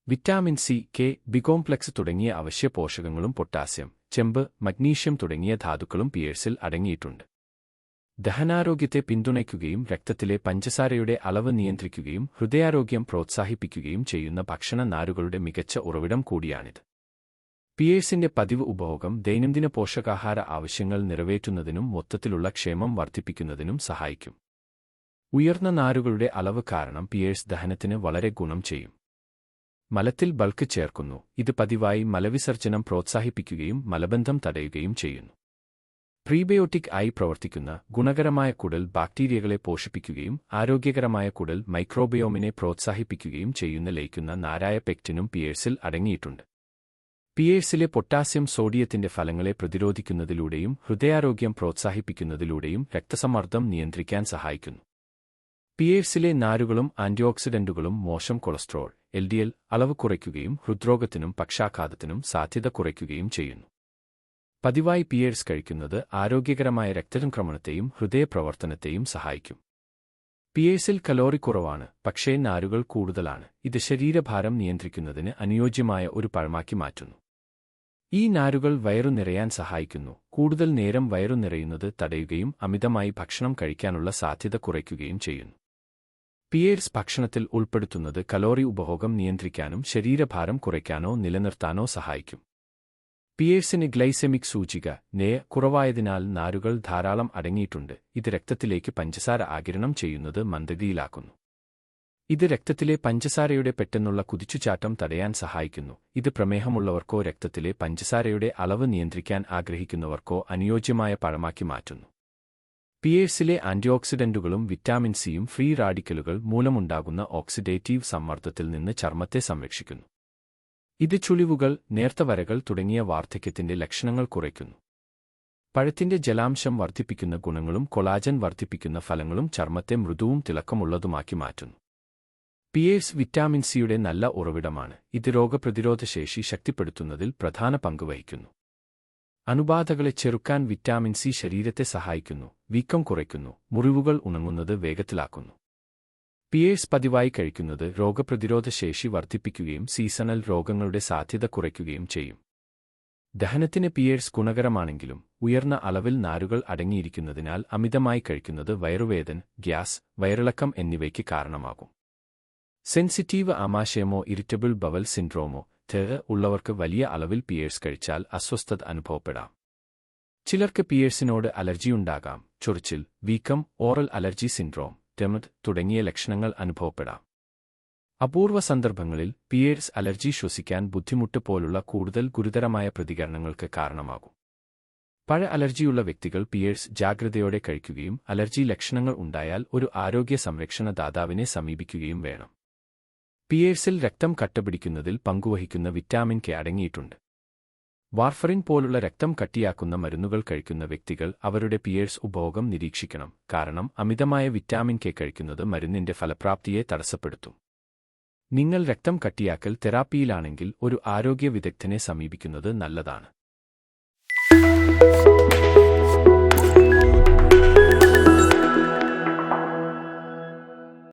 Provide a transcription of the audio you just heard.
Vitamin C, K, B complex തുടങ്ങിയ അവശ്യ പോഷകങ്ങളും potassium, ചെമ്പ്, മഗ്നീഷ്യം തുടങ്ങിയ ധാതുക്കളും പിയേഴ്സിൽ അടങ്ങിയിട്ടുണ്ട്. ദഹനാരോഗ്യത്തെ പിന്തുണയ്ക്കുകയും രക്തത്തിലെ പഞ്ചസാരയുടെ അളവ് നിയന്ത്രിക്കുകയും ഹൃദയാരോഗ്യം പ്രോത്സാഹിപ്പിക്കുകയും ചെയ്യുന്ന ഭക്ഷണ നാരുകളുടെ മികച്ച ഉറവിടം കൂടിയാണിത്. പിയേഴ്സിന്റെ പതിവ് ഉപഭോഗം ദൈനംദിന പോഷകാഹാര ആവശ്യങ്ങൾ നിറവേറ്റുന്നതിനും മൊത്തത്തിലുള്ള ക്ഷേമം വർദ്ധിപ്പിക്കുന്നതിനും സഹായിക്കും. ഉയർന്ന നാരുകളുടെ അളവ് കാരണം പിയേഴ്സ് ദഹനത്തിന് വളരെ ഗുണം ചെയ്യും. മലത്തിൽ ബൾക്ക് ചേർക്കുന്നു. ഇത് പതിവായി മലവിസർജനം പ്രോത്സാഹിപ്പിക്കുകയും മലബന്ധം തടയുകയും ചെയ്യുന്നു. പ്രീബയോട്ടിക് ആയി പ്രവർത്തിക്കുന്ന ഗുണകരമായ കുടൽ ബാക്ടീരിയകളെ പോഷിപ്പിക്കുകയും ആരോഗ്യകരമായ കുടൽ മൈക്രോബയോമിനെ പ്രോത്സാഹിപ്പിക്കുകയും ചെയ്യുന്ന ലയിക്കുന്ന നാരായ പെക്റ്റിനും പിയേഴ്സിൽ അടങ്ങിയിട്ടുണ്ട്. പിയേഴ്സിലെ പൊട്ടാസ്യം സോഡിയത്തിന്റെ ഫലങ്ങളെ പ്രതിരോധിക്കുന്നതിലൂടെയും ഹൃദയാരോഗ്യം പ്രോത്സാഹിപ്പിക്കുന്നതിലൂടെയും രക്തസമ്മർദ്ദം നിയന്ത്രിക്കാൻ സഹായിക്കുന്നു. പിയേഴ്സിലെ നാരുകളും ആന്റിയോക്സിഡന്റുകളും മോശം കൊളസ്ട്രോൾ (LDL) അളവ് കുറയ്ക്കുകയും ഹൃദ്രോഗത്തിനും പക്ഷാഘാതത്തിനും സാധ്യത കുറയ്ക്കുകയും ചെയ്യുന്നു. പതിവായി പിയേഴ്സ് കഴിക്കുന്നത് ആരോഗ്യകരമായ രക്തചംക്രമണത്തെയും ഹൃദയപ്രവർത്തനത്തെയും സഹായിക്കും. പിയേഴ്സിൽ കലോറി കുറവാണ്, പക്ഷേ നാരുകൾ കൂടുതലാണ്. ഇത് ശരീരഭാരം നിയന്ത്രിക്കുന്നതിന് അനുയോജ്യമായ ഒരു പഴമാക്കി മാറ്റുന്നു. ഈ നാരുകൾ വയറു നിറയാൻ സഹായിക്കുന്നു, കൂടുതൽ നേരം വയറു നിറയുന്നത് തടയുകയും അമിതമായി ഭക്ഷണം കഴിക്കാനുള്ള സാധ്യത കുറയ്ക്കുകയും ചെയ്യുന്നു. പിയേഴ്സ് ഭക്ഷണത്തിൽ ഉൾപ്പെടുത്തുന്നത് കലോറി ഉപഭോഗം നിയന്ത്രിക്കാനും ശരീരഭാരം കുറയ്ക്കാനോ നിലനിർത്താനോ സഹായിക്കും. പിയേഴ്സിന് ഗ്ലൈസെമിക് സൂചിക കുറവായതിനാൽ നാരുകൾ ധാരാളം അടങ്ങിയിട്ടുണ്ട്. ഇത് രക്തത്തിലേക്ക് പഞ്ചസാര ആഗിരണം ചെയ്യുന്നത് മന്ദഗതിയിലാക്കുന്നു. ഇത് രക്തത്തിലെ പഞ്ചസാരയുടെ പെട്ടെന്നുള്ള കുതിച്ചുചാട്ടം തടയാൻ സഹായിക്കുന്നു. ഇത് പ്രമേഹമുള്ളവർക്കോ രക്തത്തിലെ പഞ്ചസാരയുടെ അളവ് നിയന്ത്രിക്കാൻ ആഗ്രഹിക്കുന്നവർക്കോ അനുയോജ്യമായ പഴമാക്കി മാറ്റുന്നു. പിയേഴ്സിലെ ആന്റിയോക്സിഡന്റുകളും വിറ്റാമിൻ സിയും ഫ്രീ റാഡിക്കലുകൾ മൂലമുണ്ടാകുന്ന ഓക്സിഡേറ്റീവ് സമ്മർദ്ദത്തിൽ നിന്ന് ചർമ്മത്തെ സംരക്ഷിക്കുന്നു. ഇത് ചുളിവുകൾ, നേർത്ത വരകൾ തുടങ്ങിയ വാർദ്ധക്യത്തിന്റെ ലക്ഷണങ്ങൾ കുറയ്ക്കുന്നു. പഴത്തിന്റെ ജലാംശം വർദ്ധിപ്പിക്കുന്ന ഗുണങ്ങളും കൊളാജൻ വർദ്ധിപ്പിക്കുന്ന ഫലങ്ങളും ചർമ്മത്തെ മൃദുവും തിളക്കമുള്ളതുമാക്കി മാറ്റുന്നു. പിയേഴ്സ് വിറ്റാമിൻ സിയുടെ നല്ല ഉറവിടമാണ്. ഇത് രോഗപ്രതിരോധശേഷി ശക്തിപ്പെടുത്തുന്നതിൽ പ്രധാന പങ്ക് വഹിക്കുന്നു. അണുബാധകളെ ചെറുക്കാൻ വിറ്റാമിൻ സി ശരീരത്തെ സഹായിക്കുന്നു, വീക്കം കുറയ്ക്കുന്നു, മുറിവുകൾ ഉണങ്ങുന്നത് വേഗത്തിലാക്കുന്നു. പിയേഴ്സ് പതിവായി കഴിക്കുന്നത് രോഗപ്രതിരോധശേഷി വർദ്ധിപ്പിക്കുകയും സീസണൽ രോഗങ്ങളുടെ സാധ്യത കുറയ്ക്കുകയും ചെയ്യും. ദഹനത്തിന് പിയേഴ്സ് ഗുണകരമാണെങ്കിലും ഉയർന്ന അളവിൽ നാരുകൾ അടങ്ങിയിരിക്കുന്നതിനാൽ അമിതമായി കഴിക്കുന്നത് വയറുവേദന, ഗ്യാസ്, വയറിളക്കം എന്നിവയ്ക്ക് കാരണമാകും. സെൻസിറ്റീവ് ആമാശയമോ ഇറിറ്റബിൾ ബവൽ സിൻഡ്രോമോ ഉള്ളവർക്ക് വലിയ അളവിൽ പിയേഴ്സ് കഴിച്ചാൽ അസ്വസ്ഥത അനുഭവപ്പെടാം. ചിലർക്ക് പിയേഴ്സിനോട് അലർജിയുണ്ടാകാം. ചൊറിച്ചിൽ, വീക്കം, ഓറൽ അലർജി സിൻഡ്രോം, തുടങ്ങിയ ലക്ഷണങ്ങൾ അനുഭവപ്പെടാം. അപൂർവ സന്ദർഭങ്ങളിൽ പിയേഴ്സ് അലർജി ശ്വസിക്കാൻ ബുദ്ധിമുട്ട് പോലുള്ള കൂടുതൽ ഗുരുതരമായ പ്രതികരണങ്ങൾക്ക് കാരണമാകും. പഴ അലർജിയുള്ള വ്യക്തികൾ പിയേഴ്സ് ജാഗ്രതയോടെ കഴിക്കുകയും അലർജി ലക്ഷണങ്ങൾ ഉണ്ടായാൽ ഒരു ആരോഗ്യ സംരക്ഷണ ദാതാവിനെ സമീപിക്കുകയും വേണം. പിയേഴ്സിൽ രക്തം കട്ടപിടിക്കുന്നതിൽ പങ്കുവഹിക്കുന്ന വിറ്റാമിൻ കെ അടങ്ങിയിട്ടുണ്ട്. വാർഫറിൻ പോലുള്ള രക്തം കട്ടിയാക്കുന്ന മരുന്നുകൾ കഴിക്കുന്ന വ്യക്തികൾ അവരുടെ പിയേഴ്സ് ഉപഭോഗം നിരീക്ഷിക്കണം, കാരണം അമിതമായ വിറ്റാമിൻ കെ കഴിക്കുന്നത് മരുന്നിന്റെ ഫലപ്രാപ്തിയെ തടസ്സപ്പെടുത്തും. നിങ്ങൾ രക്തം കട്ടിയാക്കൽ തെറാപ്പിയിലാണെങ്കിൽ ഒരു ആരോഗ്യ വിദഗ്ധനെ സമീപിക്കുന്നത് നല്ലതാണ്.